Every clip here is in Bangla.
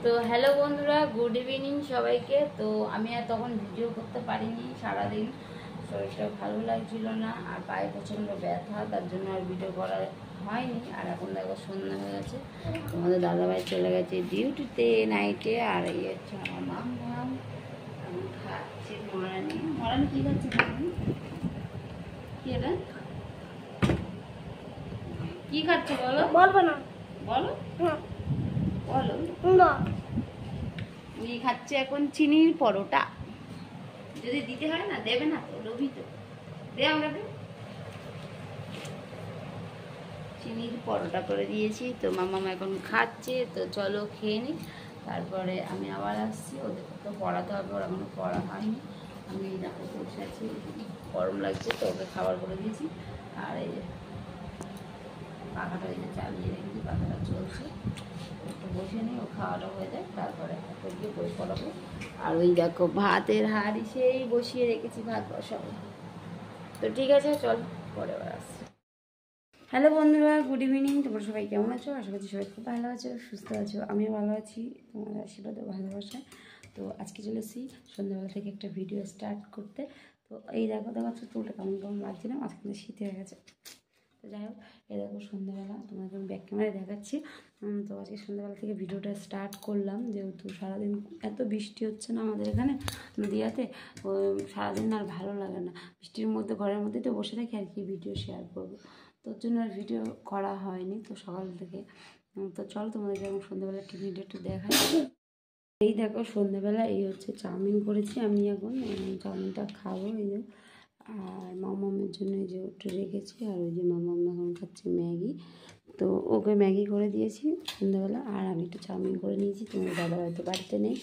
তো হ্যালো বন্ধুরা, গুড ইভিনিং সবাইকে। তো আমি আর তখন ভিডিও করতে পারিনি, সারাদিন শরীরটা ভালো লাগছিল না আর পায়ে প্রচণ্ড ব্যথা, তার জন্য আর ভিডিও করা হয়নি। আর এখন দেখো সন্ধ্যা হয়ে গেছে, তোমাদের দাদাভাই চলে গেছে ডিউটিতে নাইটে। আর এই হচ্ছে আমার মাম আমি খাচ্ছি মরানি। মরানি কী খাচ্ছে? কি এটা কি খাচ্ছে বলো? বলবো না। বলো বলো। উনি খাচ্ছে এখন চিনির পরোটা। যদি দিতে হয় না, দেবে না তো, লোভী তো, দে আমাকে। চিনির পরোটা করে দিয়েছি, তো মামা এখন খাচ্ছে। তো চলো খেয়ে নিই, তারপরে আমি আবার আসছি। ওদের তো পড়াতে হবে, ওর এখনো পড়া হয়নি। আমি দেখো বসে আছি, গরম লাগছে তো ওকে খাবার করে দিয়েছি। আর এই যে পাখাটা এই যে চালিয়ে রেখেছি, পাখাটা চলছে, একটু বসে নিই, ও খাওয়াটা হয়ে যায়, তারপরে একটু গিয়ে বই পড়াবো। আর ওই দেখো ভাতের হাঁড়ি সেই বসিয়ে রেখেছি, ভাত বসাবো। তো ঠিক আছে, চল পরে আবার আসছি। হ্যালো বন্ধুরা, গুড ইভিনিং। তোমরা সবাই কেমন আছো? আশা করছি সবাই খুব ভালো আছো, সুস্থ আছো। আমিও ভালো আছি, তোমাদের আশীর্বাদও ভালোবাসায়। তো আজকে চলেছি সন্ধ্যাবেলা থেকে একটা ভিডিও স্টার্ট করতে। তো এই দেখো দেখাচ্ছ চুলটা কেমন কেমন লাগছে না, মাঝখানে শীত হয়ে গেছে। তো যাই হোক, এই দেখো সন্ধ্যাবেলা তোমাদের আমি ব্যাক ক্যামেরায় দেখাচ্ছি। তো আজকে সন্ধ্যাবেলা থেকে ভিডিওটা স্টার্ট করলাম, যেহেতু সারাদিন এত বৃষ্টি হচ্ছে না আমাদের এখানে নদীয়াতে, সারাদিন আর ভালো লাগে না। বৃষ্টির মধ্যে ঘরের মধ্যে তো বসে থাকি, আর কি ভিডিও শেয়ার করবো, তোর জন্য আর ভিডিও করা হয়নি। তো সকাল থেকে তো চলো তোমাদেরকে এখন সন্ধ্যাবেলা একটু ভিডিও একটু দেখাই। এই দেখো সন্ধ্যাবেলা এই হচ্ছে চাউমিন করেছি আমি, এখন চাউমিনটা খাবো। এই যে আর মামামের জন্য এই যে ওটা রেখেছি, আর ওই যে মামাম এখন খাচ্ছে ম্যাগি। তো ওকে ম্যাগি করে দিয়েছি সন্ধ্যাবেলা, আর আমি একটু চাউমিন করে নিয়েছি। তোমার দাদা হয়তো বাড়িতে নেই,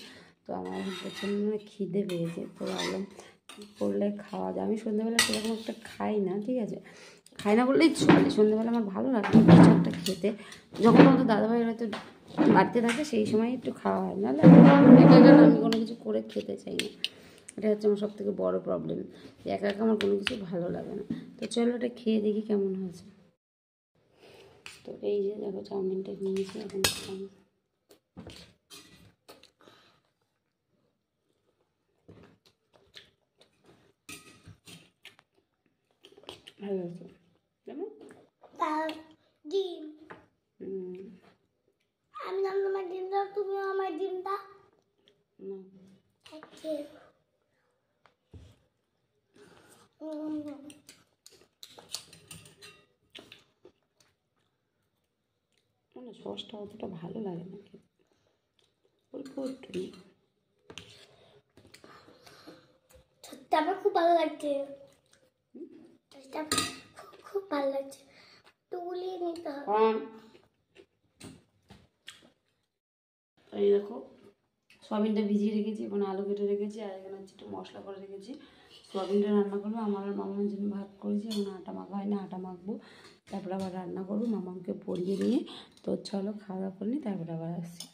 তো আমার এখন প্রচণ্ড খিদে পেয়েছে। তো ভাবলাম কী করলে খাওয়া যায়। আমি সন্ধ্যাবেলা সেরকম একটা খাই না, ঠিক আছে, খাই না বললেই চলে। সন্ধ্যাবেলা আমার ভালো লাগে কিছু একটা খেতে, যখন আমাদের দাদাভাই হয়তো বাড়িতে থাকে সেই সময় একটু খাওয়া হয়, নাহলে একা একা আমি কোনো কিছু করে খেতে চাই না। এটা হচ্ছে আমার সব থেকে বড়ো প্রবলেম, একা একা আমার কোনো কিছু ভালো লাগে না। তো চলো এটা খেয়ে দেখি কেমন হয়েছে। তো এই যে দেখো চাউমিনটা নিয়েছি, এখন ভালো হয়েছে কেমন? ডিম আমি তোমার ডিম দাও, তুমিও আমার ডিম দাও। না সসটা অতটা ভালো লাগে না, অল্প একটু নিই। আমার খুব ভালো লাগছে, খুব ভালো লাগছে। একটু গুলিয়ে নিতে হবে। এই দেখো সয়াবিনটা ভিজিয়ে রেখেছি, এখানে আলু কেটে রেখেছি, আর এখানে হচ্ছে একটু মশলা করে রেখেছি। সয়াবিনটা রান্না করবো, আমার আর মামার জন্য ভাত করেছি, এখন আটা মাখা হয় না, আটা মাখবো, তারপরে আবার রান্না করবো মামাকে পরিয়ে নিয়ে। তো চলো খাওয়া দাওয়া করে নিই, তারপরে আবার আসছি।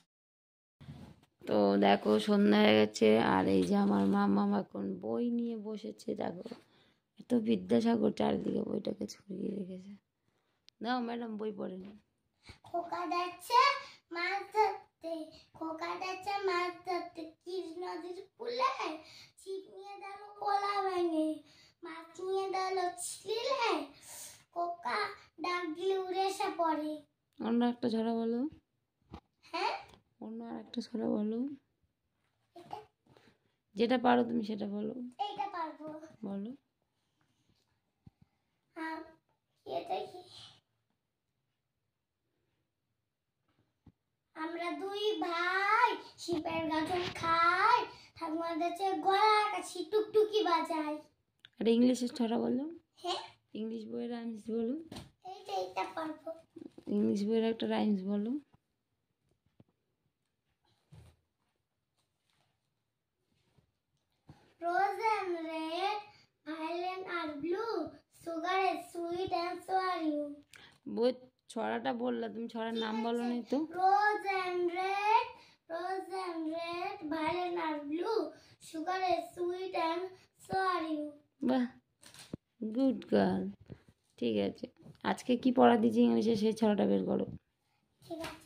তো দেখো সন্ধ্যা হয়ে গেছে, আর এই যে আমার মামা এখন বই নিয়ে বসেছে। দেখো এত বিদ্যাসাগর চারিদিকে বইটাকে ছড়িয়ে রেখেছে। নাও ম্যাডাম বই পড়ে নি। খোকা যাচ্ছে মাছ ধরতে, খোকা যাচ্ছে মাছ ধরতে, কৃষ্ণ নদীর কূলে ছিপ নিয়ে গেল কলা ভেঙে, মাছ নিয়ে গেল ছিলিলে, খোকা ডাক দিলে উড়ে এসে পড়ে। অন্য একটা ছড়া বলো। হ্যাঁ, অন্য আর একটা ছড়া বলো, যেটা পারো তুমি সেটা বলো। এইটা পারবো, বলো। এটা কি? আমরা দুই ভাই শিপের গাজন খাই, ঠাকুমা দেশে গলা কাছি টুকটুকি বাজাই। আর ইংলিশের ছড়া বলো। হ্যাঁ, ইংলিশ বইয়ের রাইমস বলো। এইটা পারবো। ইংলিশ বইয়ের একটা রাইমস বলো। Rose and red, violet and blue, sugar is sweet and so are you. বই ছড়াটা বললা তুমি, ছড়ার নাম বলো নি তো। Rose and red, violet and blue, sugar is sweet and so are you. বাহ, গুড গার্ল। ঠিক আছে, আজকে কি পড়া দিয়েছি ইংলিশে সেই ছড়াটা বের করো। ঠিক আছে।